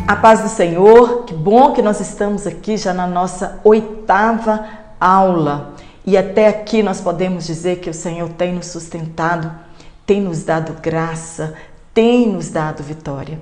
A paz do Senhor, que bom que nós estamos aqui já na nossa 8ª aula. E até aqui nós podemos dizer que o Senhor tem nos sustentado, tem nos dado graça, tem nos dado vitória.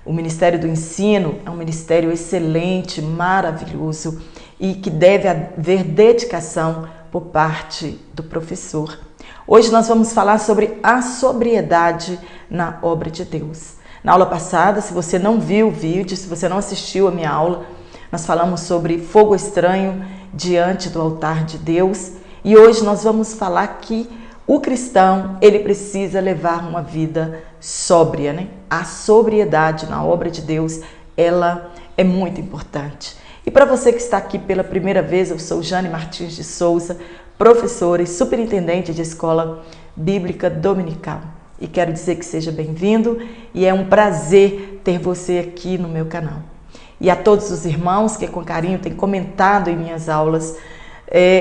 O Ministério do Ensino é um ministério excelente, maravilhoso e que deve haver dedicação por parte do professor. Hoje nós vamos falar sobre a sobriedade na obra de Deus. Na aula passada, se você não viu o vídeo, se você não assistiu a minha aula, nós falamos sobre fogo estranho diante do altar de Deus. E hoje nós vamos falar que o cristão, ele precisa levar uma vida sóbria, né? A sobriedade na obra de Deus, ela é muito importante. E para você que está aqui pela primeira vez, eu sou Jane Martins de Souza, professora e superintendente de escola bíblica dominical. E quero dizer que seja bem-vindo e é um prazer ter você aqui no meu canal. E a todos os irmãos que com carinho têm comentado em minhas aulas,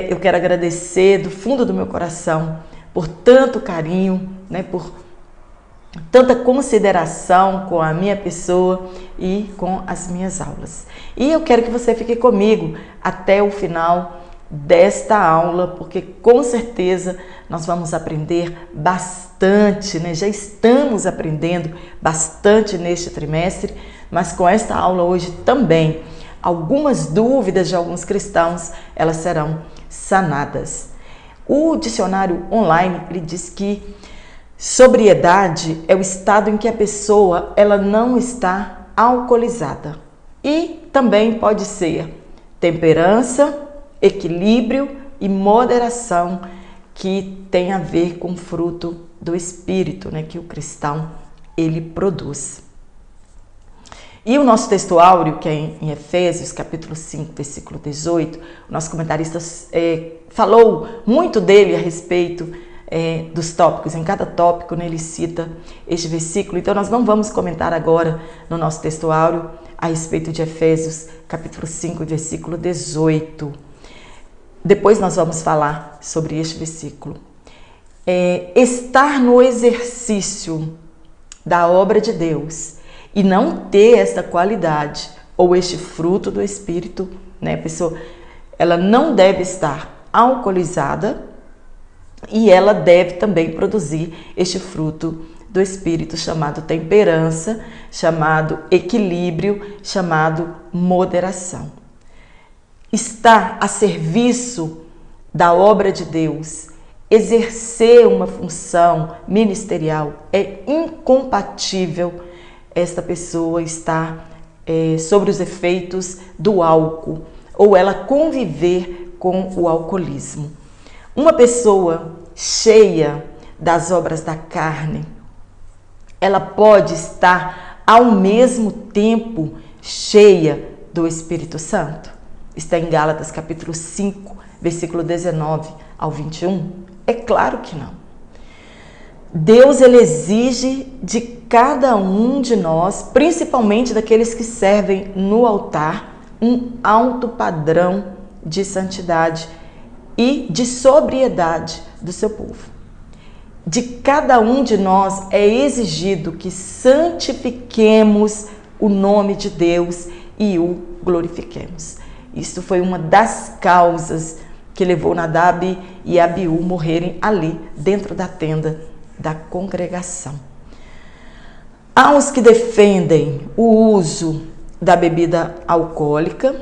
eu quero agradecer do fundo do meu coração por tanto carinho, né, por tanta consideração com a minha pessoa e com as minhas aulas. E eu quero que você fique comigo até o final desta aula, porque com certeza nós vamos aprender bastante, né? Já estamos aprendendo bastante neste trimestre, mas com esta aula hoje também, algumas dúvidas de alguns cristãos, elas serão sanadas. O dicionário online, ele diz que sobriedade é o estado em que a pessoa ela não está alcoolizada. E também pode ser temperança, equilíbrio e moderação, que tem a ver com o fruto do Espírito, né, que o cristão ele produz. E o nosso texto áureo, que é em Efésios, capítulo 5, versículo 18, o nosso comentarista falou muito dele a respeito dos tópicos. Em cada tópico, né, ele cita este versículo. Então, nós não vamos comentar agora no nosso texto áureo a respeito de Efésios, capítulo 5, versículo 18. Depois nós vamos falar sobre este versículo. Estar no exercício da obra de Deus e não ter esta qualidade ou este fruto do Espírito, né? A pessoa, ela não deve estar alcoolizada e ela deve também produzir este fruto do Espírito chamado temperança, chamado equilíbrio, chamado moderação. Estar a serviço da obra de Deus, exercer uma função ministerial, é incompatível esta pessoa estar sobre os efeitos do álcool ou ela conviver com o alcoolismo. Uma pessoa cheia das obras da carne, ela pode estar ao mesmo tempo cheia do Espírito Santo? Está em Gálatas capítulo 5, versículo 19 ao 21? É claro que não. Deus, ele exige de cada um de nós, principalmente daqueles que servem no altar, um alto padrão de santidade e de sobriedade do seu povo. De cada um de nós é exigido que santifiquemos o nome de Deus e o glorifiquemos. Isso foi uma das causas que levou Nadab e Abiú morrerem ali, dentro da tenda da congregação. Há os que defendem o uso da bebida alcoólica,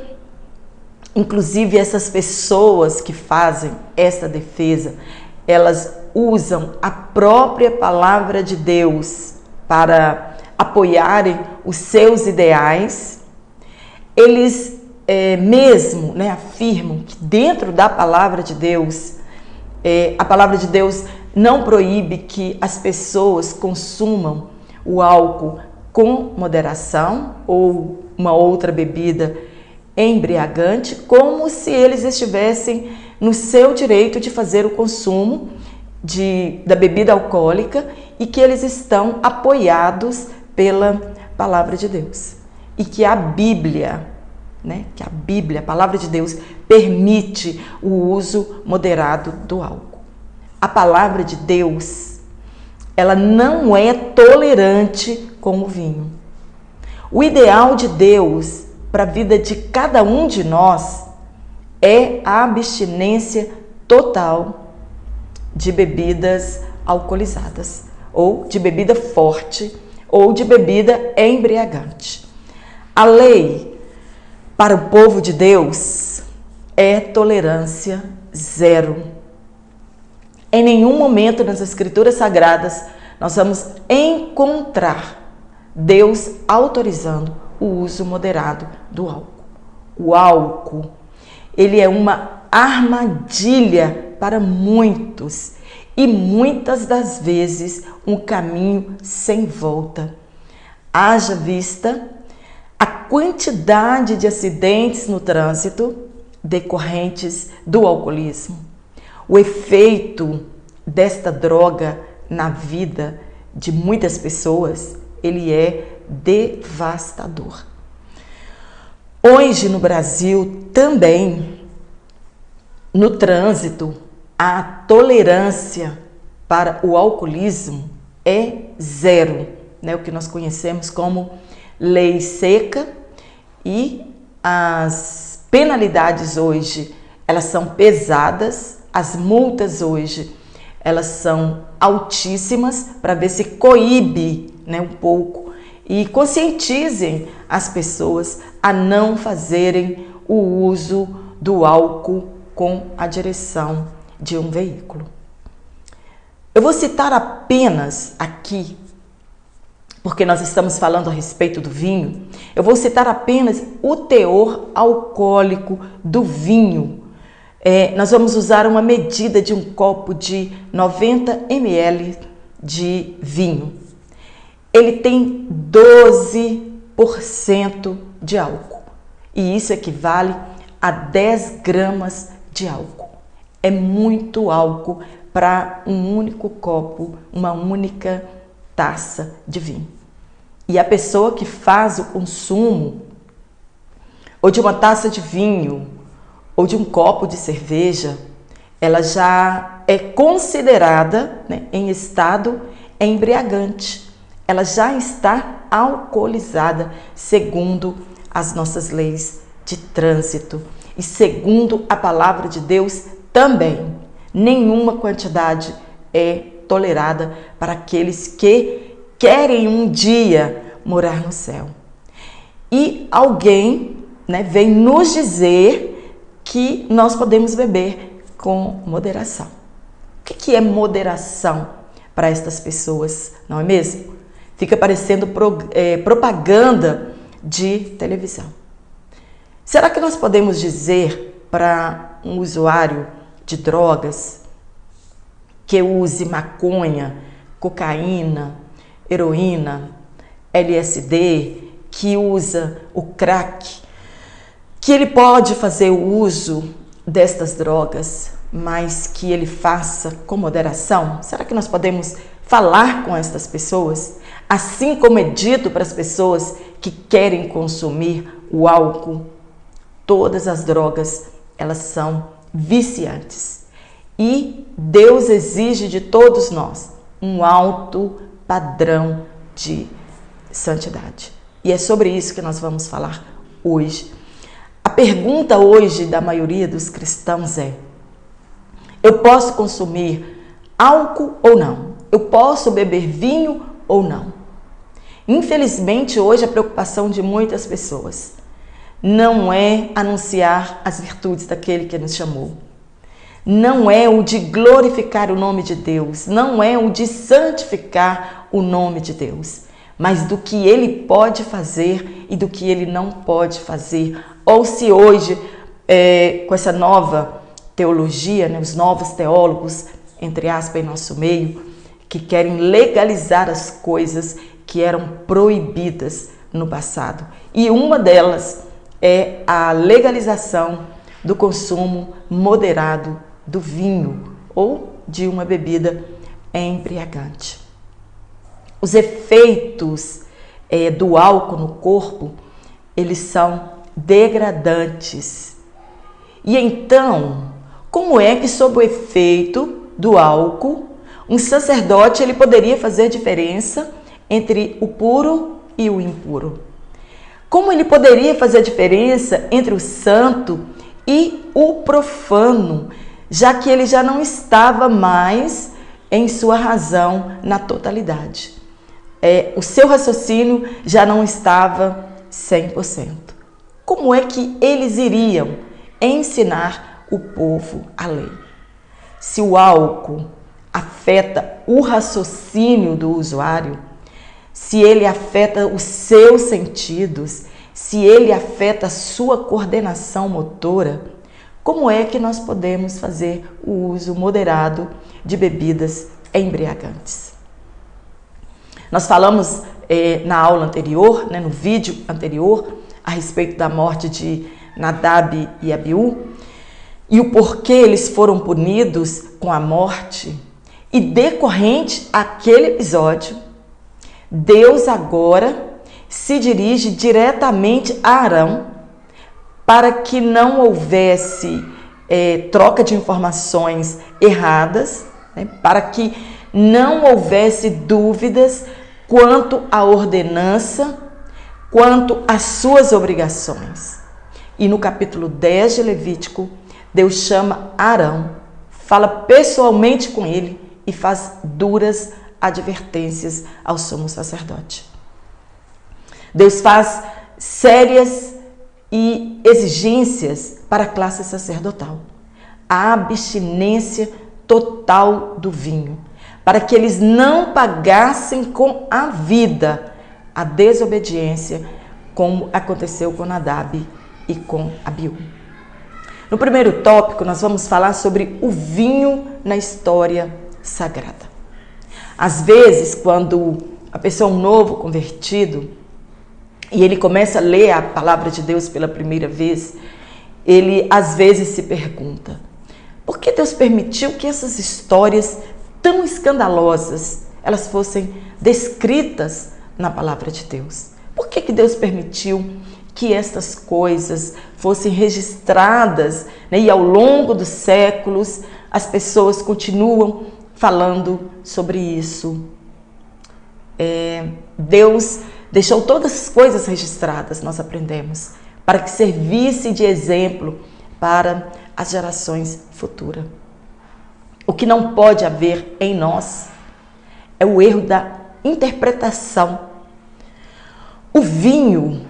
inclusive essas pessoas que fazem essa defesa, elas usam a própria palavra de Deus para apoiarem os seus ideais. Eles mesmo, né, afirmam que dentro da palavra de Deus, a palavra de Deus não proíbe que as pessoas consumam o álcool com moderação ou uma outra bebida embriagante, como se eles estivessem no seu direito de fazer o consumo da bebida alcoólica e que eles estão apoiados pela palavra de Deus. E que a Bíblia, que a Bíblia, a palavra de Deus, permite o uso moderado do álcool. A palavra de Deus, ela não é tolerante com o vinho. O ideal de Deus para a vida de cada um de nós é a abstinência total de bebidas alcoolizadas, ou de bebida forte, ou de bebida embriagante. A lei para o povo de Deus é tolerância zero. Em nenhum momento nas Escrituras Sagradas nós vamos encontrar Deus autorizando o uso moderado do álcool. O álcool, ele é uma armadilha para muitos e muitas das vezes um caminho sem volta. Haja vista a quantidade de acidentes no trânsito decorrentes do alcoolismo. O efeito desta droga na vida de muitas pessoas, ele é devastador. Hoje no Brasil também, no trânsito, a tolerância para o alcoolismo é zero, né? O que nós conhecemos como lei seca, e as penalidades hoje, elas são pesadas, as multas hoje, elas são altíssimas, para ver se coíbe, né, um pouco e conscientizem as pessoas a não fazerem o uso do álcool com a direção de um veículo. Eu vou citar apenas aqui, porque nós estamos falando a respeito do vinho, eu vou citar apenas o teor alcoólico do vinho. Nós vamos usar uma medida de um copo de 90 ml de vinho. Ele tem 12% de álcool, e isso equivale a 10 gramas de álcool. É muito álcool para um único copo, uma única taça de vinho. E a pessoa que faz o consumo ou de uma taça de vinho ou de um copo de cerveja, ela já é considerada, né, em estado embriagante. Ela já está alcoolizada, segundo as nossas leis de trânsito e segundo a palavra de Deus também. Nenhuma quantidade é tolerada para aqueles que querem um dia morar no céu. E alguém, né, vem nos dizer que nós podemos beber com moderação. O que é moderação para estas pessoas, não é mesmo? Fica parecendo propaganda de televisão. Será que nós podemos dizer para um usuário de drogas que use maconha, cocaína, heroína, LSD, que usa o crack, que ele pode fazer o uso destas drogas, mas que ele faça com moderação? Será que nós podemos falar com estas pessoas, assim como é dito para as pessoas que querem consumir o álcool? Todas as drogas, elas são viciantes. E Deus exige de todos nós um alto padrão de santidade. E é sobre isso que nós vamos falar hoje. A pergunta hoje da maioria dos cristãos é: eu posso consumir álcool ou não? Eu posso beber vinho ou não? Infelizmente, hoje a preocupação de muitas pessoas não é anunciar as virtudes daquele que nos chamou. Não é o de glorificar o nome de Deus, não é o de santificar o nome de Deus, mas do que Ele pode fazer e do que Ele não pode fazer. Ou se hoje, com essa nova teologia, né, os novos teólogos, entre aspas, em nosso meio, que querem legalizar as coisas que eram proibidas no passado. E uma delas é a legalização do consumo moderado do vinho ou de uma bebida embriagante. Os efeitos do álcool no corpo, eles são degradantes. E então, como é que sob o efeito do álcool, um sacerdote ele poderia fazer diferença entre o puro e o impuro? Como ele poderia fazer a diferença entre o santo e o profano, já que ele já não estava mais em sua razão na totalidade? O seu raciocínio já não estava 100%. Como é que eles iriam ensinar o povo a lei? Se o álcool afeta o raciocínio do usuário, se ele afeta os seus sentidos, se ele afeta a sua coordenação motora, como é que nós podemos fazer o uso moderado de bebidas embriagantes? Nós falamos na aula anterior, no vídeo anterior, a respeito da morte de Nadab e Abiú e o porquê eles foram punidos com a morte. E decorrente àquele episódio, Deus agora se dirige diretamente a Arão para que não houvesse troca de informações erradas, para que não houvesse dúvidas quanto à ordenança, quanto às suas obrigações. E no capítulo 10 de Levítico, Deus chama Arão, fala pessoalmente com ele e faz duras advertências ao sumo sacerdote. Deus faz sérias e exigências para a classe sacerdotal. A abstinência total do vinho, para que eles não pagassem com a vida a desobediência, como aconteceu com Nadab e com Abiú. No primeiro tópico, nós vamos falar sobre o vinho na história sagrada. Às vezes, quando a pessoa é um novo convertido e ele começa a ler a palavra de Deus pela primeira vez, ele às vezes se pergunta: por que Deus permitiu que essas histórias tão escandalosas elas fossem descritas na palavra de Deus? Por que Deus permitiu que estas coisas fossem registradas, e ao longo dos séculos as pessoas continuam falando sobre isso? Deus deixou todas as coisas registradas, nós aprendemos, para que servisse de exemplo para as gerações futuras. O que não pode haver em nós é o erro da interpretação. O vinho,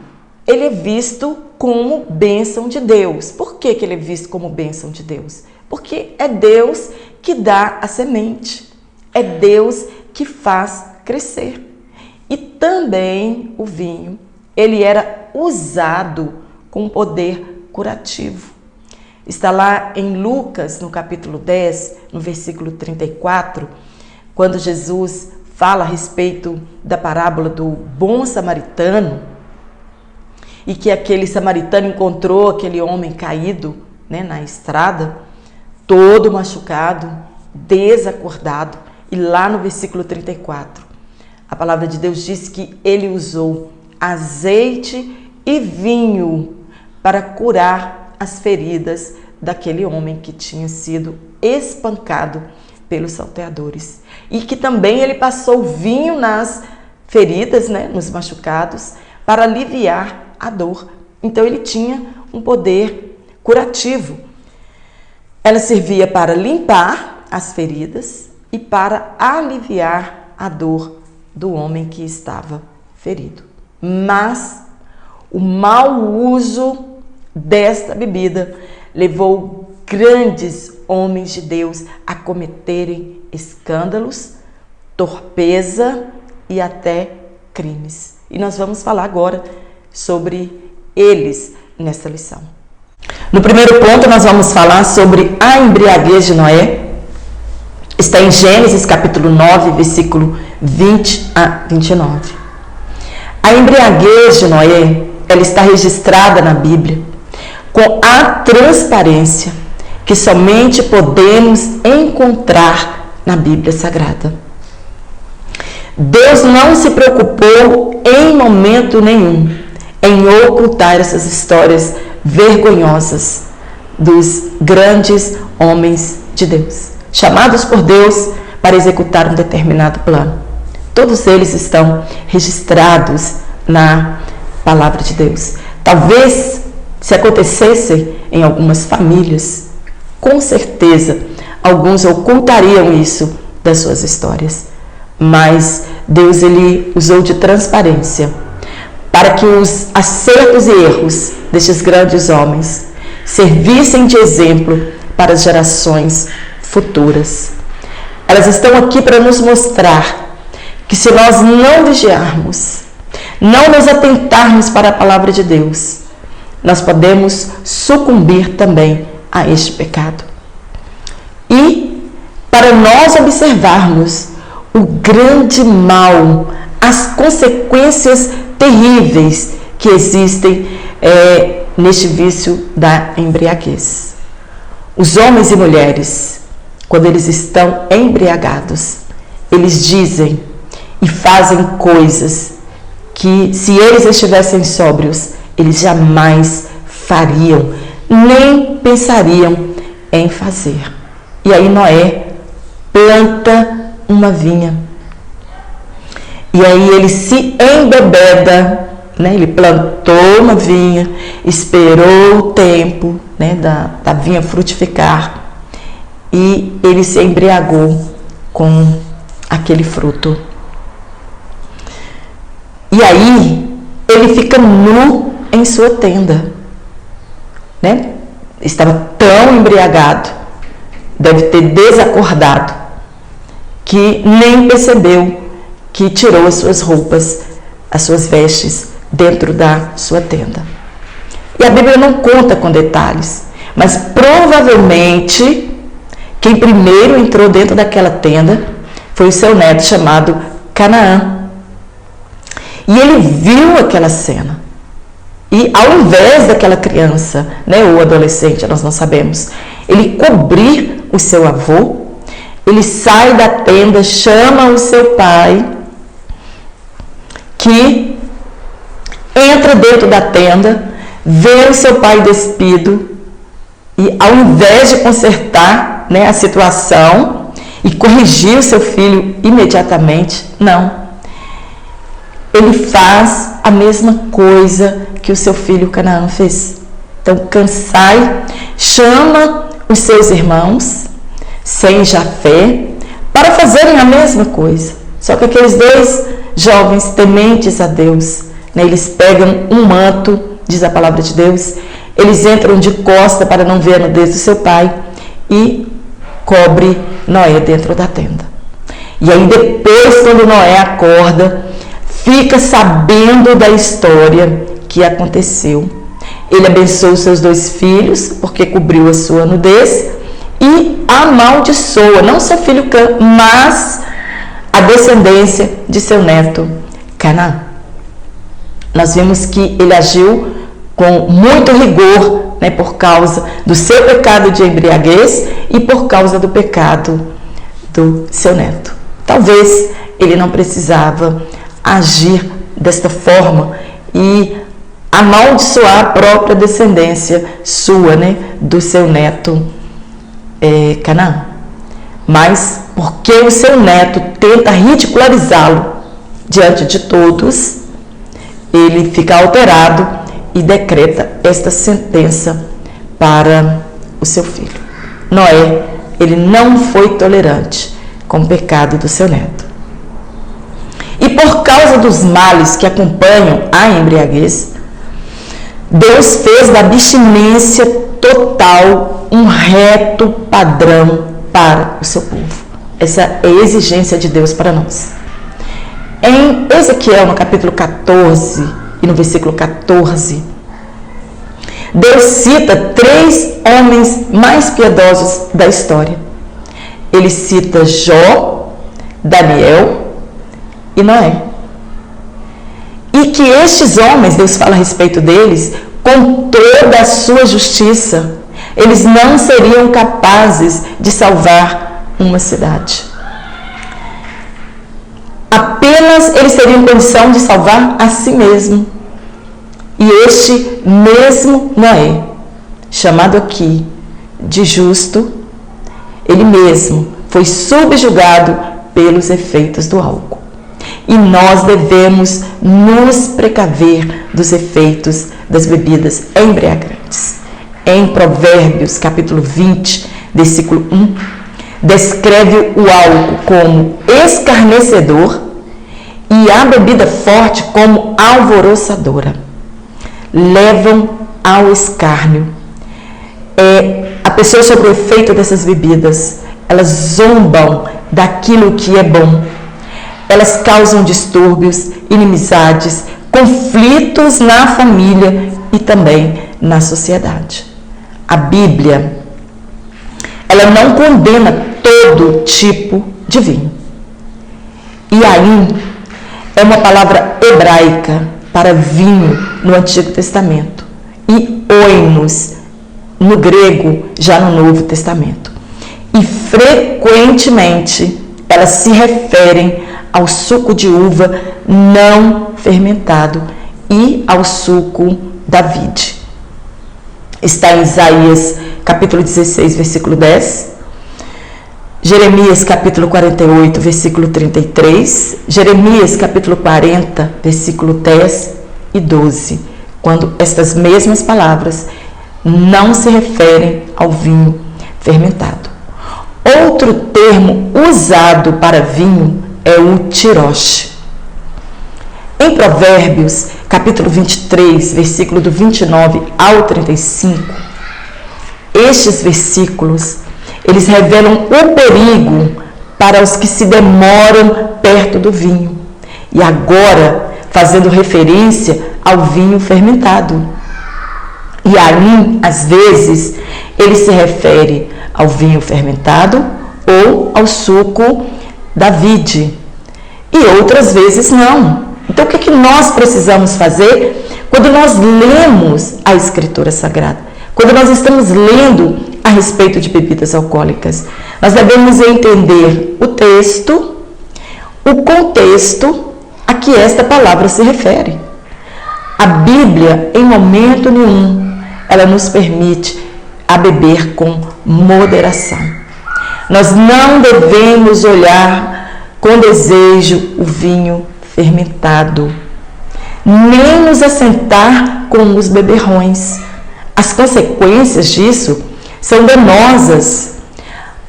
ele é visto como bênção de Deus. Por que ele é visto como bênção de Deus? Porque é Deus que dá a semente, é Deus que faz crescer. E também o vinho, ele era usado com poder curativo. Está lá em Lucas, no capítulo 10, no versículo 34, quando Jesus fala a respeito da parábola do bom samaritano, e que aquele samaritano encontrou aquele homem caído, na estrada, todo machucado, desacordado. E lá no versículo 34, a palavra de Deus diz que ele usou azeite e vinho para curar as feridas daquele homem que tinha sido espancado pelos salteadores. E que também ele passou vinho nas feridas, nos machucados, para aliviar a dor. Então ele tinha um poder curativo. Ela servia para limpar as feridas e para aliviar a dor do homem que estava ferido. Mas o mau uso desta bebida levou grandes homens de Deus a cometerem escândalos, torpeza e até crimes. E nós vamos falar agora sobre eles nessa lição. No primeiro ponto, nós vamos falar sobre a embriaguez de Noé. Está em Gênesis capítulo 9, versículo 20 a 29. A embriaguez de Noé, ela está registrada na Bíblia com a transparência que somente podemos encontrar na Bíblia Sagrada. Deus não se preocupou em momento nenhum em ocultar essas histórias vergonhosas dos grandes homens de Deus, chamados por Deus para executar um determinado plano. Todos eles estão registrados na palavra de Deus. Talvez, se acontecesse em algumas famílias, com certeza, alguns ocultariam isso das suas histórias. Mas Deus, ele usou de transparência para que os acertos e erros destes grandes homens servissem de exemplo para as gerações futuras. Elas estão aqui para nos mostrar que se nós não vigiarmos, não nos atentarmos para a palavra de Deus, nós podemos sucumbir também a este pecado. E para nós observarmos o grande mal, as consequências terríveis que existem neste vício da embriaguez. Os homens e mulheres, quando eles estão embriagados, eles dizem e fazem coisas que, se eles estivessem sóbrios, eles jamais fariam, nem pensariam em fazer. E aí Noé planta uma vinha. E aí ele se embebeda, né? Ele plantou uma vinha, esperou o tempo, né, da vinha frutificar, e ele se embriagou com aquele fruto. E aí ele fica nu em sua tenda, né? Estava tão embriagado, deve ter desacordado, que nem percebeu que tirou as suas roupas, as suas vestes dentro da sua tenda. E a Bíblia não conta com detalhes, mas provavelmente quem primeiro entrou dentro daquela tenda foi o seu neto chamado Canaã. E ele viu aquela cena. E ao invés daquela criança, né, ou adolescente, nós não sabemos, ele cobrir o seu avô, ele sai da tenda, chama o seu pai, que entra dentro da tenda, vê o seu pai despido, e ao invés de consertar, né, a situação e corrigir o seu filho imediatamente, não. Ele faz a mesma coisa que o seu filho Canaã fez. Então, sai, chama os seus irmãos, Sem e Jafé, para fazerem a mesma coisa. Só que aqueles dois jovens tementes a Deus, né, eles pegam um manto, diz a palavra de Deus, eles entram de costa para não ver a nudez do seu pai e cobre Noé dentro da tenda. E aí depois, quando Noé acorda, fica sabendo da história que aconteceu. Ele abençoa os seus dois filhos, porque cobriu a sua nudez, e amaldiçoa, não seu filho Cã, mas a descendência de seu neto Canaã. Nós vimos que ele agiu com muito rigor, né, por causa do seu pecado de embriaguez e por causa do pecado do seu neto. Talvez ele não precisava agir desta forma e amaldiçoar a própria descendência sua, né, do seu neto Canaã. Mas porque o seu neto tenta ridicularizá-lo diante de todos, ele fica alterado e decreta esta sentença para o seu filho. Noé, ele não foi tolerante com o pecado do seu neto. E por causa dos males que acompanham a embriaguez, Deus fez da abstinência total um reto padrão para o seu povo. Essa é a exigência de Deus para nós. Em Ezequiel, no capítulo 14 e no versículo 14, Deus cita 3 homens mais piedosos da história. Ele cita Jó, Daniel e Noé. E que estes homens, Deus fala a respeito deles, com toda a sua justiça, eles não seriam capazes de salvar uma cidade. Apenas eles teriam condição de salvar a si mesmo. E este mesmo Noé, chamado aqui de justo, ele mesmo foi subjugado pelos efeitos do álcool. e nós devemos nos precaver dos efeitos das bebidas embriagantes. Em Provérbios, capítulo 20, versículo 1, descreve o álcool como escarnecedor e a bebida forte como alvoroçadora. Levam ao escárnio. A pessoa sob o efeito dessas bebidas, elas zombam daquilo que é bom. Elas causam distúrbios, inimizades, conflitos na família e também na sociedade. A Bíblia, ela não condena todo tipo de vinho. Yain é uma palavra hebraica para vinho no Antigo Testamento e oinos no grego já no Novo Testamento. E frequentemente elas se referem ao suco de uva não fermentado e ao suco da vide. Está em Isaías capítulo 16, versículo 10, Jeremias capítulo 48, versículo 33, Jeremias capítulo 40, versículo 10 e 12, quando estas mesmas palavras não se referem ao vinho fermentado. Outro termo usado para vinho é o tiroche. Em Provérbios, capítulo 23, versículo do 29 ao 35, estes versículos, eles revelam o perigo para os que se demoram perto do vinho. E agora, fazendo referência ao vinho fermentado. E ali, às vezes, ele se refere ao vinho fermentado ou ao suco da vide. E outras vezes não. Então, o que nós precisamos fazer quando nós lemos a Escritura Sagrada? Quando nós estamos lendo a respeito de bebidas alcoólicas, nós devemos entender o texto, o contexto a que esta palavra se refere. A Bíblia, em momento nenhum, ela nos permite a beber com moderação. Nós não devemos olhar com desejo o vinho fermentado, nem nos assentar com os beberrões. As consequências disso são danosas.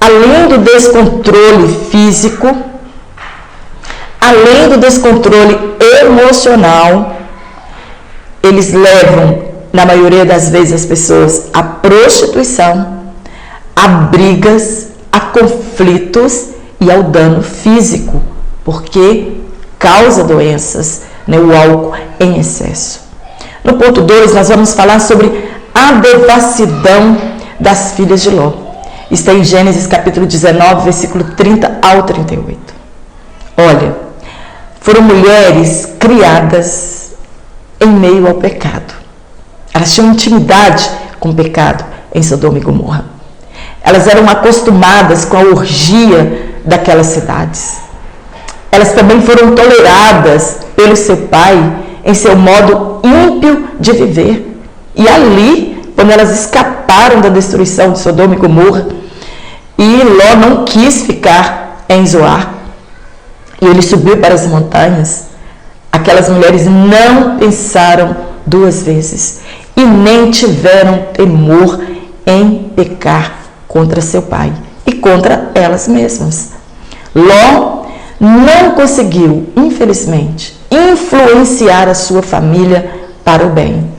Além do descontrole físico, além do descontrole emocional, eles levam, na maioria das vezes, as pessoas à prostituição, a brigas, a conflitos e ao dano físico, porque causa doenças, o álcool em excesso. No ponto 2, nós vamos falar sobre a devassidão das filhas de Ló. Está em Gênesis capítulo 19, versículo 30 ao 38. Olha, foram mulheres criadas em meio ao pecado. Elas tinham intimidade com o pecado em Sodoma e Gomorra. Elas eram acostumadas com a orgia daquelas cidades. Elas também foram toleradas pelo seu pai em seu modo ímpio de viver. E ali, quando elas escaparam da destruição de Sodoma e Gomorra, e Ló não quis ficar em Zoar, e ele subiu para as montanhas, aquelas mulheres não pensaram duas vezes e nem tiveram temor em pecar contra seu pai e contra elas mesmas. Ló não conseguiu, infelizmente, influenciar a sua família para o bem.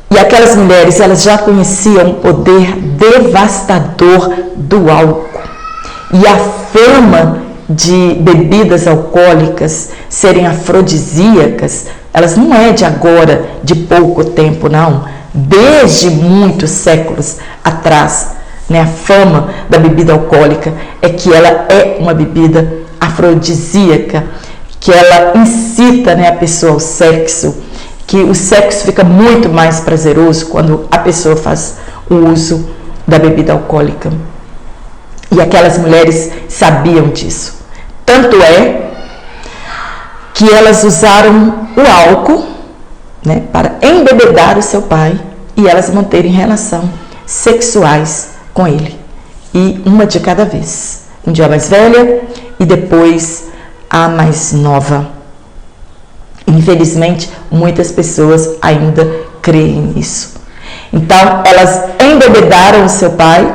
E aquelas mulheres, elas já conheciam o poder devastador do álcool. E a fama de bebidas alcoólicas serem afrodisíacas, elas não é de agora, de pouco tempo, não. Desde muitos séculos atrás, a fama da bebida alcoólica é que ela é uma bebida afrodisíaca, que ela incita a pessoa ao sexo, que o sexo fica muito mais prazeroso quando a pessoa faz o uso da bebida alcoólica. E aquelas mulheres sabiam disso. Tanto é que elas usaram o álcool, para embebedar o seu pai e elas manterem relação sexuais com ele. E uma de cada vez. Um dia mais velha e depois a mais nova. Infelizmente, muitas pessoas ainda creem nisso. Então, elas embebedaram o seu pai,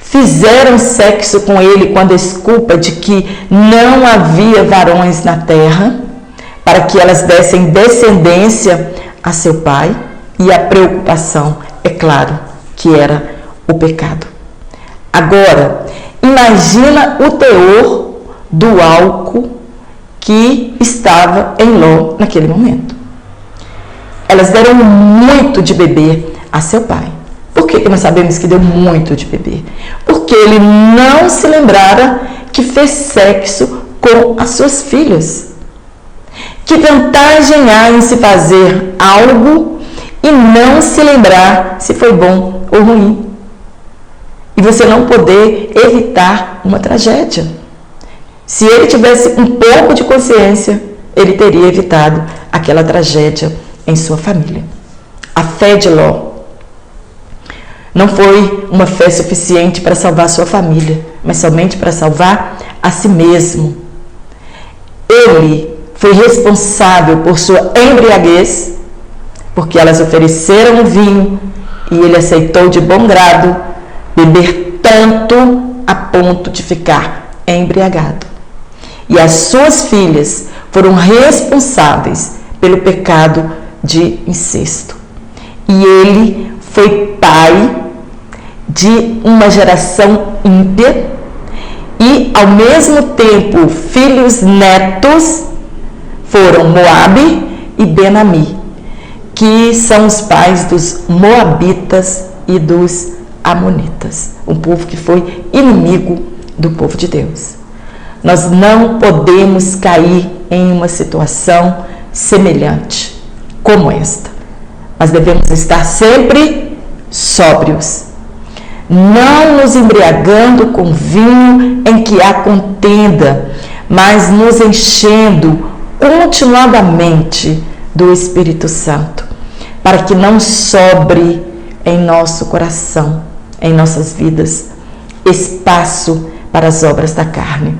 fizeram sexo com ele com a desculpa de que não havia varões na terra, para que elas dessem descendência a seu pai, e a preocupação, é claro, que era o pecado. Agora, imagina o teor do álcool que estava em Ló naquele momento. Elas deram muito de beber a seu pai. Por que nós sabemos que deu muito de beber? Porque ele não se lembrara que fez sexo com as suas filhas. Que vantagem há em se fazer algo e não se lembrar se foi bom ou ruim? E você não poder evitar uma tragédia. Se ele tivesse um pouco de consciência, ele teria evitado aquela tragédia em sua família. A fé de Ló não foi uma fé suficiente para salvar sua família, mas somente para salvar a si mesmo. Ele foi responsável por sua embriaguez, porque elas ofereceram o vinho e ele aceitou de bom grado beber tanto a ponto de ficar embriagado. E as suas filhas foram responsáveis pelo pecado de incesto. E ele foi pai de uma geração ímpia e, ao mesmo tempo, filhos netos foram Moabe e Ben-Ami, que são os pais dos Moabitas e dos Amonitas, um povo que foi inimigo do povo de Deus. Nós não podemos cair em uma situação semelhante como esta, mas devemos estar sempre sóbrios, não nos embriagando com vinho em que há contenda, mas nos enchendo continuadamente do Espírito Santo, para que não sobre em nosso coração, em nossas vidas, espaço para as obras da carne.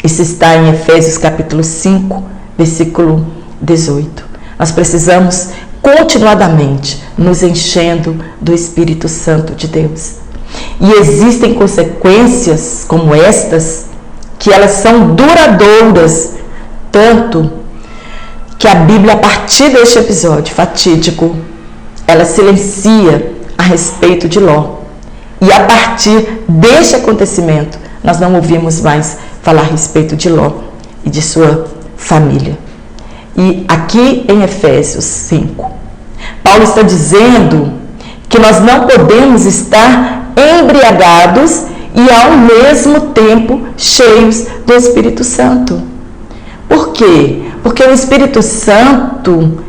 Isso está em Efésios capítulo 5, versículo 18. Nós precisamos continuadamente nos enchendo do Espírito Santo de Deus. E existem consequências como estas, que elas são duradouras, tanto que a Bíblia, a partir deste episódio fatídico, ela silencia a respeito de Ló. E a partir deste acontecimento, nós não ouvimos mais falar a respeito de Ló e de sua família. E aqui em Efésios 5, Paulo está dizendo que nós não podemos estar embriagados e ao mesmo tempo cheios do Espírito Santo. Por quê? Porque o Espírito Santo,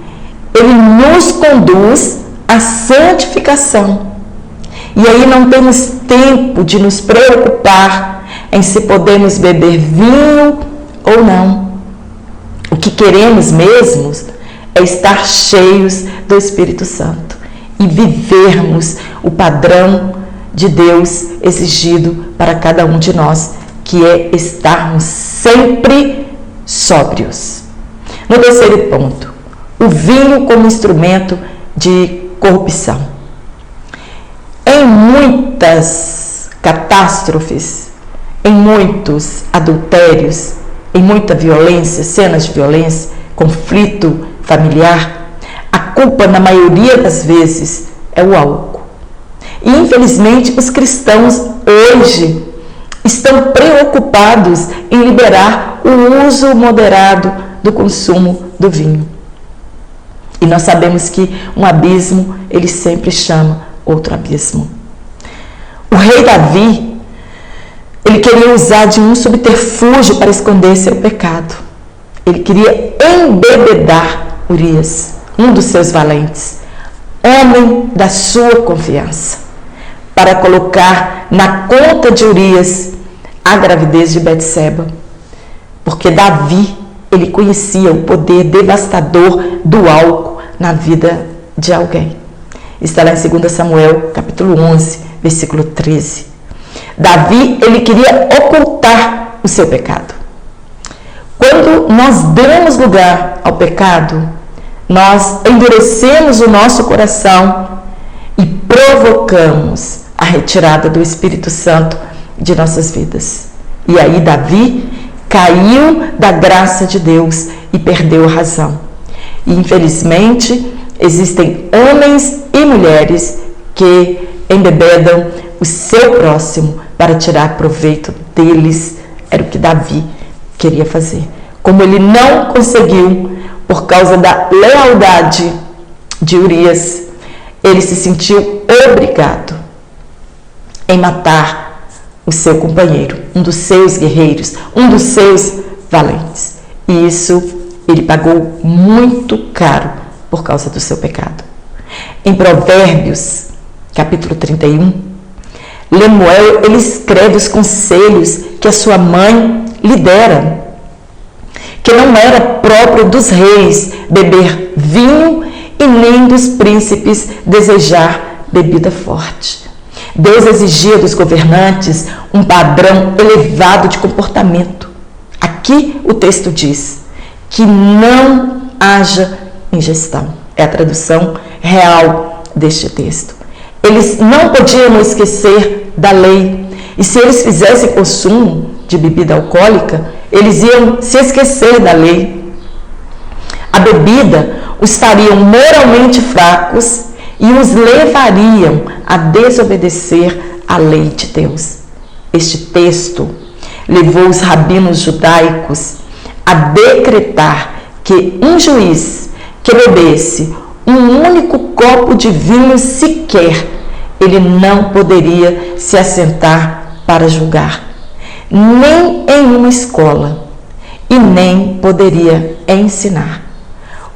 ele nos conduz à santificação. E aí não temos tempo de nos preocupar em se podemos beber vinho ou não. O que queremos mesmo é estar cheios do Espírito Santo e vivermos o padrão de Deus exigido para cada um de nós, que é estarmos sempre sóbrios. No terceiro ponto, o vinho como instrumento de corrupção. Em muitas catástrofes, em muitos adultérios, em muita violência, cenas de violência, conflito familiar, a culpa, na maioria das vezes, é o álcool. E, infelizmente, os cristãos hoje estão preocupados em liberar o uso moderado do consumo do vinho. E nós sabemos que um abismo, ele sempre chama outro abismo. O rei Davi, ele queria usar de um subterfúgio para esconder seu pecado. Ele queria embebedar Urias, um dos seus valentes, homem da sua confiança, para colocar na conta de Urias a gravidez de Betseba. Porque Davi, ele conhecia o poder devastador do álcool na vida de alguém. Está lá em 2 Samuel, capítulo 11, versículo 13. Davi, ele queria ocultar o seu pecado. Quando nós damos lugar ao pecado, nós endurecemos o nosso coração e provocamos a retirada do Espírito Santo de nossas vidas. E aí Davi caiu da graça de Deus e perdeu a razão. E infelizmente existem homens e mulheres que embebedam o seu próximo para tirar proveito deles. Era o que Davi queria fazer. Como ele não conseguiu, por causa da lealdade de Urias, ele se sentiu obrigado em matar o seu companheiro, um dos seus guerreiros, um dos seus valentes. E isso ele pagou muito caro por causa do seu pecado. Em Provérbios, capítulo 31, Lemuel ele escreve os conselhos que a sua mãe lhe dera, que não era próprio dos reis beber vinho e nem dos príncipes desejar bebida forte. Deus exigia dos governantes um padrão elevado de comportamento. Aqui o texto diz que não haja ingestão. É a tradução real deste texto. Eles não podiam esquecer da lei. E se eles fizessem consumo de bebida alcoólica, eles iam se esquecer da lei. A bebida os faria moralmente fracos e os levariam a desobedecer à lei de Deus. Este texto levou os rabinos judaicos a decretar que um juiz que bebesse um único copo de vinho sequer, ele não poderia se assentar para julgar, nem em uma escola, e nem poderia ensinar.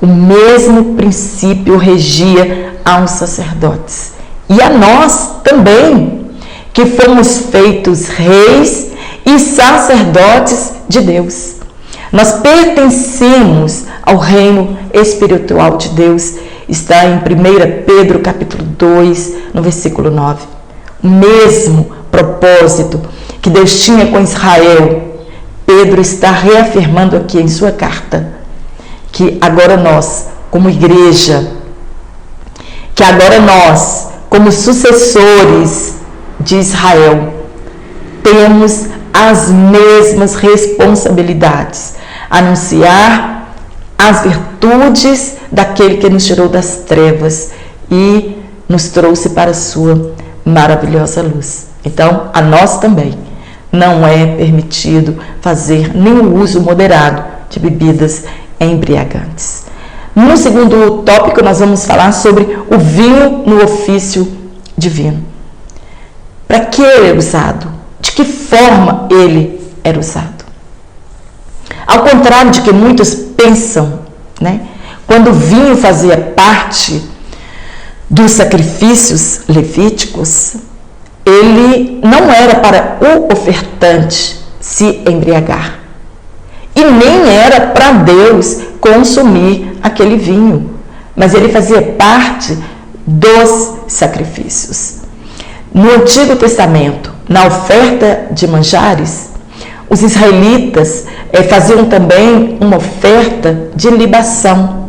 O mesmo princípio regia aos sacerdotes e a nós também, que fomos feitos reis e sacerdotes de Deus. Nós pertencemos ao reino espiritual de Deus. Está em 1 Pedro capítulo 2, no versículo 9. O mesmo propósito que Deus tinha com Israel, Pedro está reafirmando aqui em sua carta, que agora nós, como igreja, que agora nós, como sucessores de Israel, temos as mesmas responsabilidades, anunciar as virtudes daquele que nos tirou das trevas e nos trouxe para a sua maravilhosa luz. Então, a nós também não é permitido fazer nenhum uso moderado de bebidas embriagantes. No segundo tópico, nós vamos falar sobre o vinho no ofício divino. Para que ele é usado? De que forma ele era usado? Ao contrário de que muitos pensam, quando o vinho fazia parte dos sacrifícios levíticos, ele não era para o ofertante se embriagar. E nem era para Deus consumir aquele vinho, mas ele fazia parte dos sacrifícios. No Antigo Testamento, na oferta de manjares, os israelitas faziam também uma oferta de libação.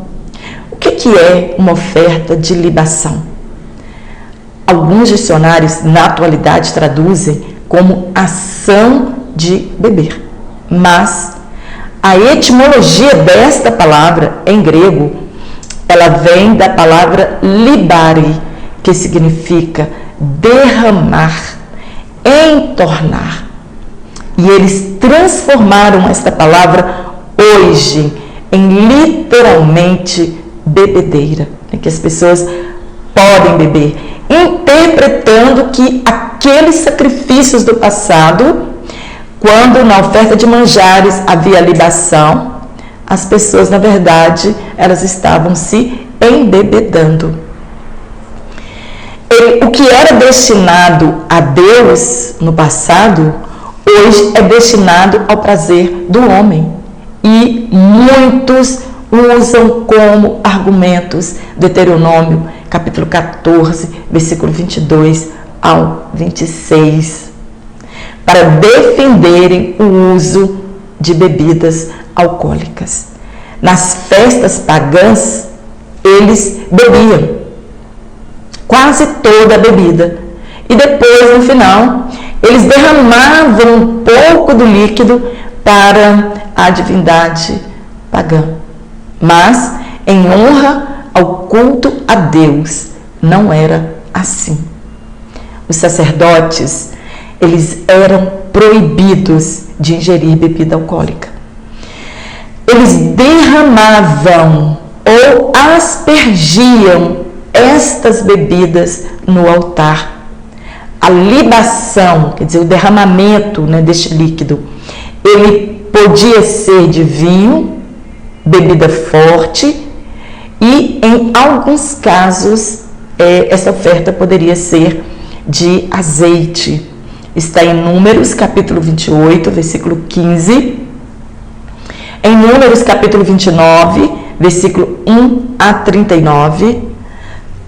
O que é uma oferta de libação? Alguns dicionários na atualidade traduzem como ação de beber, mas a etimologia desta palavra em grego, ela vem da palavra libare, que significa derramar, entornar. E eles transformaram esta palavra hoje em literalmente bebedeira, que as pessoas podem beber, interpretando que aqueles sacrifícios do passado, quando na oferta de manjares havia libação, as pessoas, na verdade, elas estavam se embebedando. O que era destinado a Deus no passado, hoje é destinado ao prazer do homem. E muitos usam como argumentos Deuteronômio, capítulo 14, versículo 22 ao 26, para defenderem o uso de bebidas alcoólicas. Nas festas pagãs, eles bebiam quase toda a bebida. E depois, no final, eles derramavam um pouco do líquido para a divindade pagã. Mas, em honra ao culto a Deus, não era assim. Os sacerdotes, eles eram proibidos de ingerir bebida alcoólica. Eles derramavam ou aspergiam estas bebidas no altar. A libação, quer dizer, o derramamento, né, deste líquido, ele podia ser de vinho, bebida forte, e em alguns casos essa oferta poderia ser de azeite. Está em Números capítulo 28, versículo 15, em Números capítulo 29, versículo 1 a 39,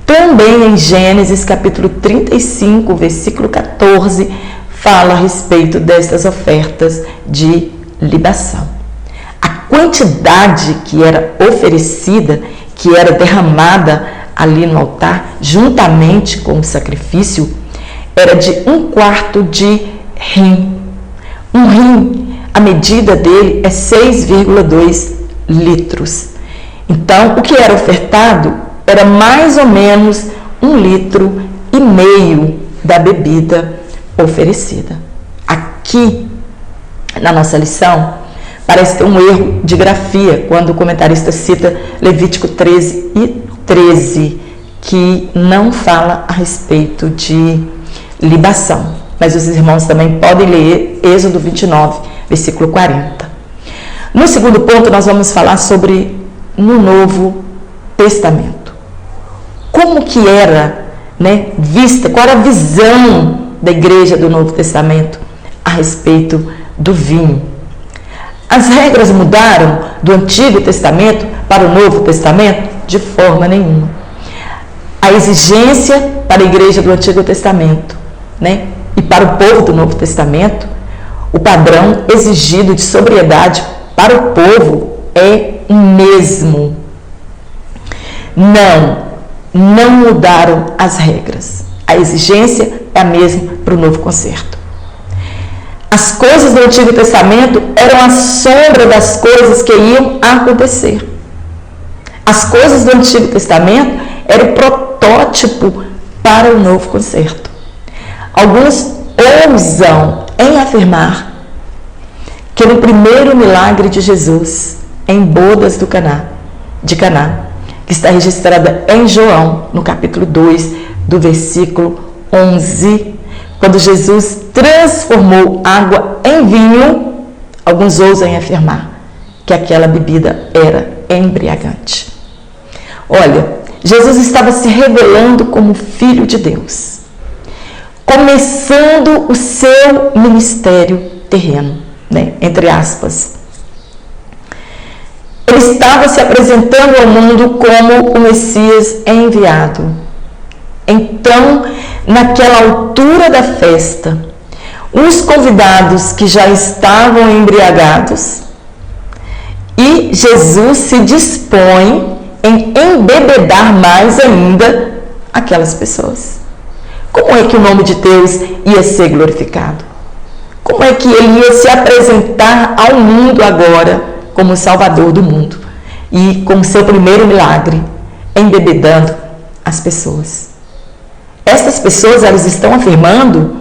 também em Gênesis capítulo 35, versículo 14, fala a respeito destas ofertas de libação. A quantidade que era oferecida, que era derramada ali no altar, juntamente com o sacrifício, era de 1/4 de rim. Um rim, a medida dele é 6,2 litros. Então, o que era ofertado era mais ou menos 1,5 litro da bebida oferecida. Aqui, na nossa lição, parece ter um erro de grafia, quando o comentarista cita Levítico 13:13, que não fala a respeito de libação. Mas os irmãos também podem ler Êxodo 29, versículo 40. No segundo ponto, nós vamos falar sobre no Novo Testamento. Como que era, né, vista, qual era a visão da igreja do Novo Testamento a respeito do vinho? As regras mudaram do Antigo Testamento para o Novo Testamento? De forma nenhuma. A exigência para a igreja do Antigo Testamento, né, e para o povo do Novo Testamento, o padrão exigido de sobriedade para o povo é o mesmo. Não mudaram as regras. A exigência é a mesma para o novo concerto. As coisas do Antigo Testamento eram a sombra das coisas que iam acontecer. As coisas do Antigo Testamento eram o protótipo para o novo concerto. Alguns ousam em afirmar que no primeiro milagre de Jesus, em bodas de Caná, que está registrada em João, no capítulo 2, do versículo 11, quando Jesus transformou água em vinho, alguns ousam em afirmar que aquela bebida era embriagante. Olha, Jesus estava se revelando como Filho de Deus, começando o seu ministério terreno, né, entre aspas. Ele estava se apresentando ao mundo como o Messias enviado. Então, naquela altura da festa, os convidados que já estavam embriagados, e Jesus se dispõe em embebedar mais ainda aquelas pessoas. Como é que o nome de Deus ia ser glorificado? Como é que ele ia se apresentar ao mundo agora como o Salvador do mundo? E com seu primeiro milagre, embebedando as pessoas. Essas pessoas, elas estão afirmando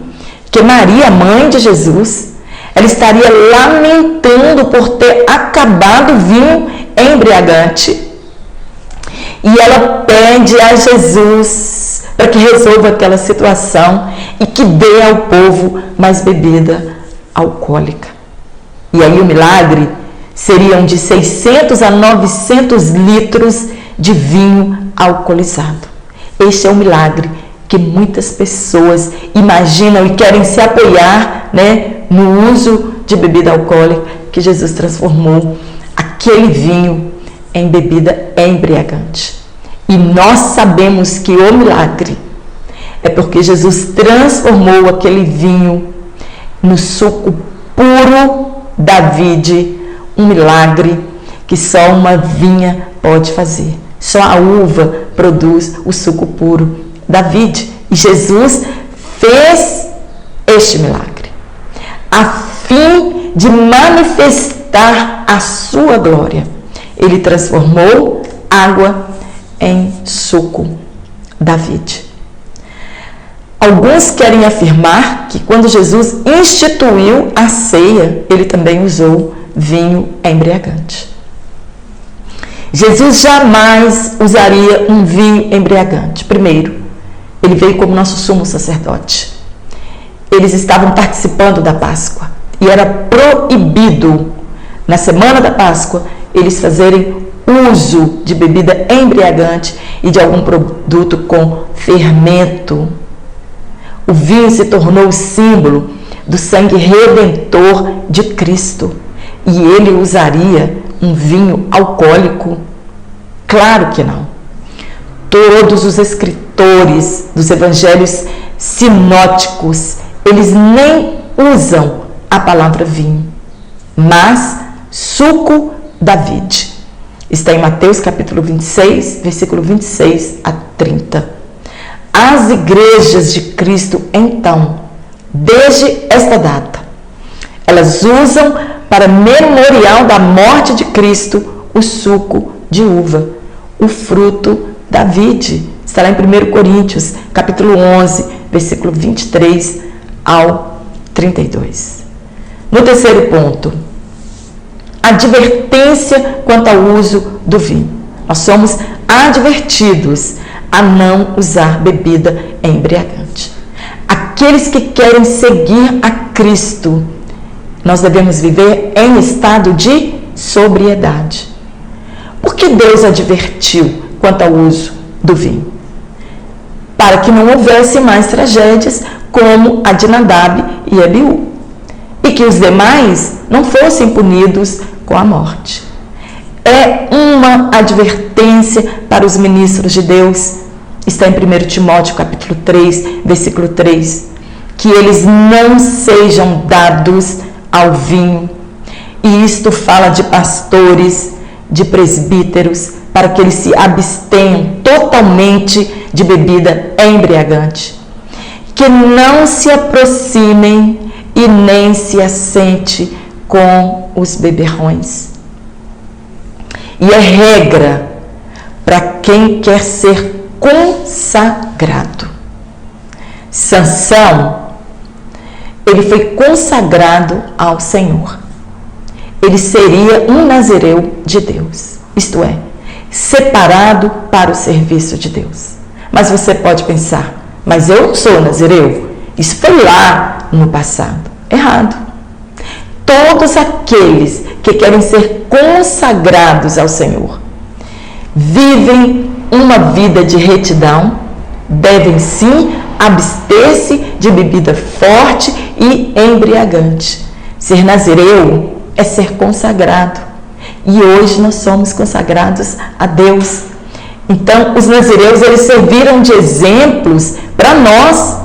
que Maria, mãe de Jesus, ela estaria lamentando por ter acabado o vinho embriagante. E ela pede a Jesus para que resolva aquela situação e que dê ao povo mais bebida alcoólica. E aí o milagre seriam de 600 a 900 litros de vinho alcoolizado. Este é o milagre que muitas pessoas imaginam e querem se apoiar, né, no uso de bebida alcoólica, que Jesus transformou aquele vinho em bebida embriagante. E nós sabemos que o milagre é porque Jesus transformou aquele vinho no suco puro da vide, um milagre que só uma vinha pode fazer. Só a uva produz o suco puro da vide. E Jesus fez este milagre a fim de manifestar a sua glória. Ele transformou água em suco da vide. Alguns querem afirmar que quando Jesus instituiu a ceia, ele também usou vinho embriagante. Jesus jamais usaria um vinho embriagante. Primeiro, ele veio como nosso sumo sacerdote. Eles estavam participando da Páscoa e era proibido, na semana da Páscoa, eles fazerem uso de bebida embriagante e de algum produto com fermento. O vinho se tornou o símbolo do sangue redentor de Cristo. E ele usaria um vinho alcoólico? Claro que não. Todos os escritores dos evangelhos sinóticos, eles nem usam a palavra vinho, mas suco da vide. Está em Mateus capítulo 26, versículo 26 a 30. As igrejas de Cristo, então, desde esta data, elas usam para memorial da morte de Cristo o suco de uva, o fruto da vide. Está lá em 1 Coríntios, capítulo 11, versículo 23 ao 32. No terceiro ponto, advertência quanto ao uso do vinho. Nós somos advertidos a não usar bebida embriagante. Aqueles que querem seguir a Cristo, nós devemos viver em estado de sobriedade. Por que Deus advertiu quanto ao uso do vinho? Para que não houvesse mais tragédias como a de Nadab e Abiú, e que os demais não fossem punidos com a morte. É uma advertência para os ministros de Deus. Está em 1 Timóteo capítulo 3, versículo 3, que eles não sejam dados ao vinho. E isto fala de pastores, de presbíteros, para que eles se abstenham totalmente de bebida embriagante. Que não se aproximem e nem se assente com os beberrões. E é regra para quem quer ser consagrado. Sansão, ele foi consagrado ao Senhor. Ele seria um nazireu de Deus, isto é, separado para o serviço de Deus. Mas você pode pensar, mas eu não sou nazireu? Isso foi lá no passado. Errado. Todos aqueles que querem ser consagrados ao Senhor, vivem uma vida de retidão, devem sim abster-se de bebida forte e embriagante. Ser nazireu é ser consagrado. E hoje nós somos consagrados a Deus. Então, os nazireus, eles serviram de exemplos para nós,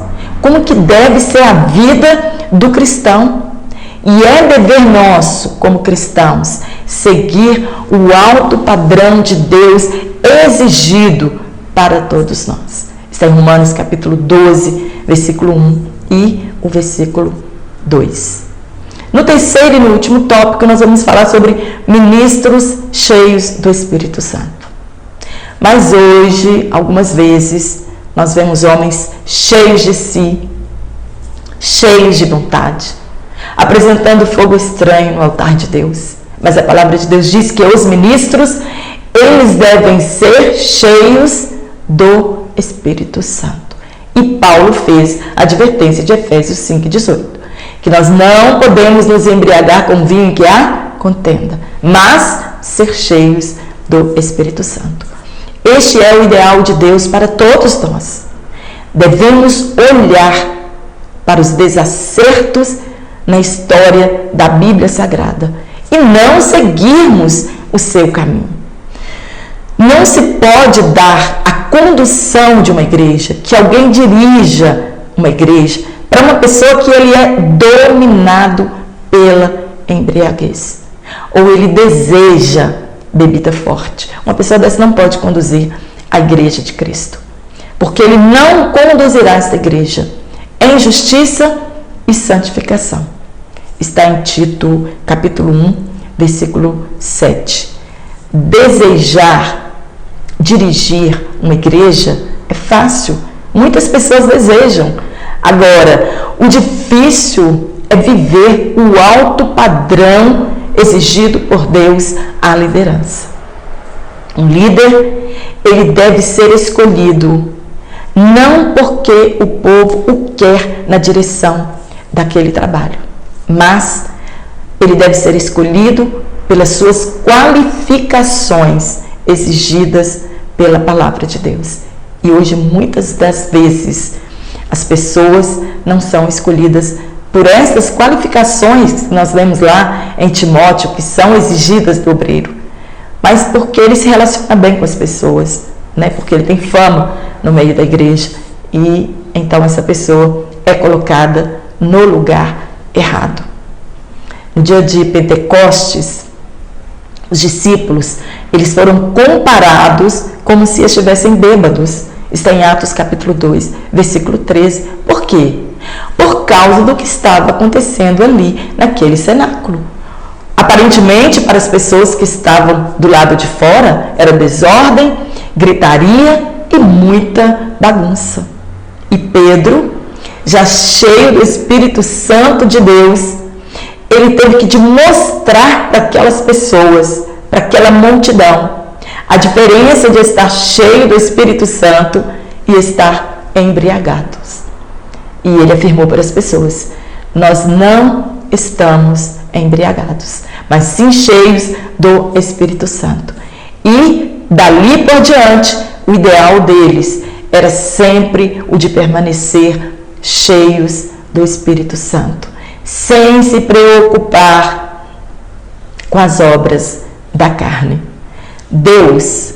como que deve ser a vida do cristão. E é dever nosso, como cristãos, seguir o alto padrão de Deus exigido para todos nós. Está em Romanos capítulo 12, versículo 1 e o versículo 2. No terceiro e no último tópico, nós vamos falar sobre ministros cheios do Espírito Santo. Mas hoje, algumas vezes, nós vemos homens cheios de si, cheios de vontade, apresentando fogo estranho no altar de Deus. Mas a palavra de Deus diz que os ministros, eles devem ser cheios do Espírito Santo. E Paulo fez a advertência de Efésios 5:18, que nós não podemos nos embriagar com vinho em que há contenda, mas ser cheios do Espírito Santo. Este é o ideal de Deus para todos nós. Devemos olhar para os desacertos na história da Bíblia Sagrada e não seguirmos o seu caminho. Não se pode dar a condução de uma igreja, que alguém dirija uma igreja, para uma pessoa que ele é dominado pela embriaguez, ou ele deseja bebida forte. Uma pessoa dessa não pode conduzir a igreja de Cristo, porque ele não conduzirá esta igreja em justiça e santificação. Está em Tito, capítulo 1, versículo 7. Desejar dirigir uma igreja é fácil. Muitas pessoas desejam. Agora, o difícil é viver o alto padrão exigido por Deus à liderança. Um líder, ele deve ser escolhido não porque o povo o quer na direção daquele trabalho, mas ele deve ser escolhido pelas suas qualificações exigidas pela palavra de Deus. E hoje, muitas das vezes, as pessoas não são escolhidas por essas qualificações que nós lemos lá em Timóteo, que são exigidas do obreiro, mas porque ele se relaciona bem com as pessoas, né? Porque ele tem fama no meio da igreja, e então essa pessoa é colocada no lugar errado. No dia de Pentecostes, os discípulos, eles foram comparados como se estivessem bêbados. Está em Atos capítulo 2, versículo 13. Por quê? Por causa do que estava acontecendo ali naquele cenáculo. Aparentemente, para as pessoas que estavam do lado de fora, era desordem, gritaria e muita bagunça. E Pedro, já cheio do Espírito Santo de Deus, ele teve que mostrar para aquelas pessoas, para aquela multidão, a diferença de estar cheio do Espírito Santo e estar embriagados. E ele afirmou para as pessoas: nós não estamos embriagados, mas sim cheios do Espírito Santo. E dali por diante, o ideal deles era sempre o de permanecer cheios do Espírito Santo, sem se preocupar com as obras da carne. Deus,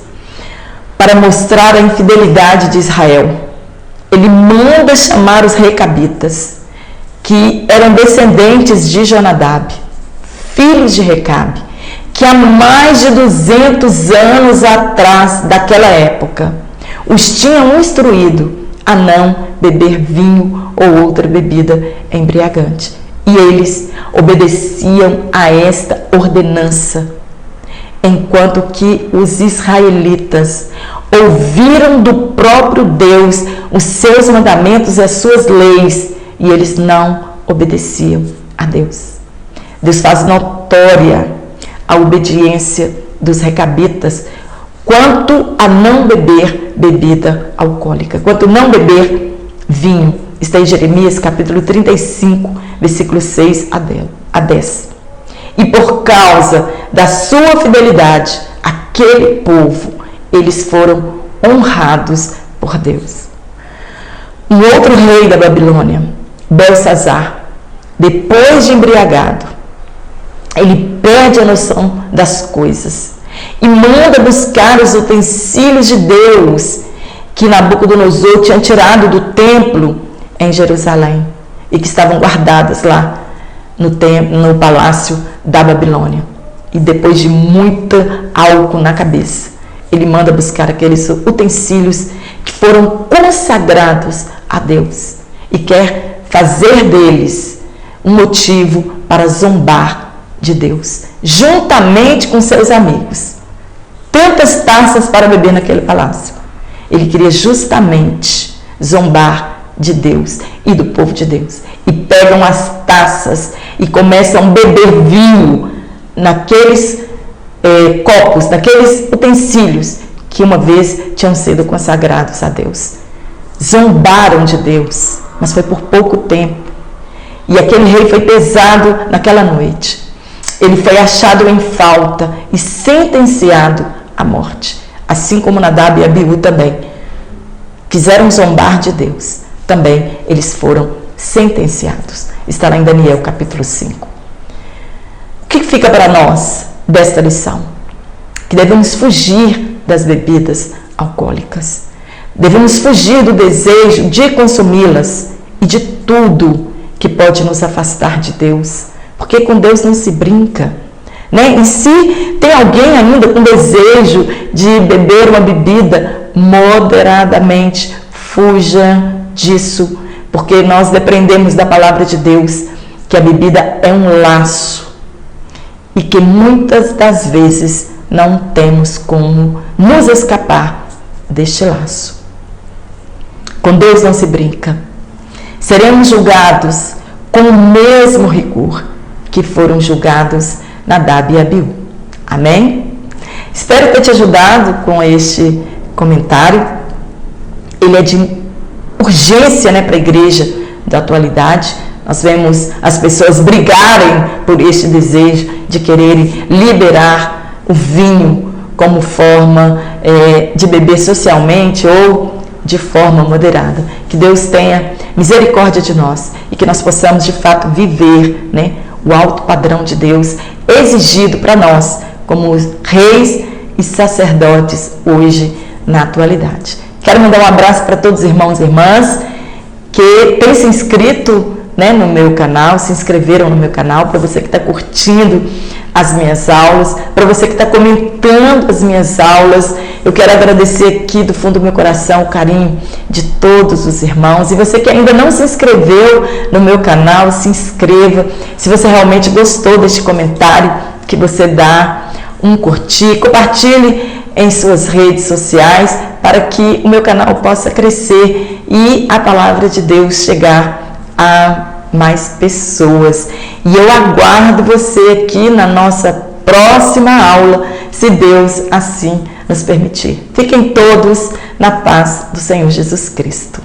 para mostrar a infidelidade de Israel, ele manda chamar os recabitas, que eram descendentes de Jonadab, filhos de Recabe, que há mais de 200 anos atrás daquela época os tinham instruído a não beber vinho ou outra bebida embriagante. E eles obedeciam a esta ordenança, enquanto que os israelitas ouviram do próprio Deus os seus mandamentos e as suas leis, e eles não obedeciam a Deus. Deus faz notória a obediência dos recabitas quanto a não beber bebida alcoólica, quanto a não beber vinho. Está em Jeremias capítulo 35, versículos 6 a 10. E por causa da sua fidelidade, aquele povo, eles foram honrados por Deus. Um outro rei da Babilônia, Belsazar, depois de embriagado, ele perde a noção das coisas e manda buscar os utensílios de Deus que Nabucodonosor tinha tirado do templo em Jerusalém e que estavam guardadas lá no palácio da Babilônia. E depois de muita álcool na cabeça, ele manda buscar aqueles utensílios que foram consagrados a Deus e quer fazer deles um motivo para zombar de Deus, juntamente com seus amigos. Tantas taças para beber naquele palácio. Ele queria justamente zombar de Deus e do povo de Deus. E pegam as taças e começam a beber vinho naqueles copos, naqueles utensílios que uma vez tinham sido consagrados a Deus. Zombaram de Deus, mas foi por pouco tempo. E aquele rei foi pesado naquela noite. Ele foi achado em falta e sentenciado à morte. Assim como Nadab e Abiú também quiseram zombar de Deus. Também eles foram sentenciados. Está lá em Daniel capítulo 5. O que fica para nós desta lição? Que devemos fugir das bebidas alcoólicas. Devemos fugir do desejo de consumi-las e de tudo que pode nos afastar de Deus. porque com Deus não se brinca, né? E se tem alguém ainda com desejo de beber uma bebida, moderadamente, fuja disso, porque nós dependemos da palavra de Deus, que a bebida é um laço e que muitas das vezes não temos como nos escapar deste laço. Com Deus não se brinca. Seremos julgados com o mesmo rigor que foram julgados Nadab e Abiú. Amém? Espero ter te ajudado com este comentário. Ele é de urgência, né, para a igreja da atualidade. Nós vemos as pessoas brigarem por este desejo de quererem liberar o vinho como forma de beber socialmente ou de forma moderada. Que Deus tenha misericórdia de nós e que nós possamos de fato viver, né, o alto padrão de Deus exigido para nós como reis e sacerdotes hoje na atualidade. Quero mandar um abraço para todos os irmãos e irmãs que têm se inscrito, né, no meu canal, se inscreveram no meu canal, para você que está curtindo as minhas aulas, para você que está comentando as minhas aulas. Eu quero agradecer aqui do fundo do meu coração o carinho de todos os irmãos. E você que ainda não se inscreveu no meu canal, se inscreva. Se você realmente gostou deste comentário, que você dá um curtir, compartilhe em suas redes sociais para que o meu canal possa crescer e a palavra de Deus chegar a mais pessoas. E eu aguardo você aqui na nossa próxima aula, se Deus assim nos permitir. Fiquem todos na paz do Senhor Jesus Cristo.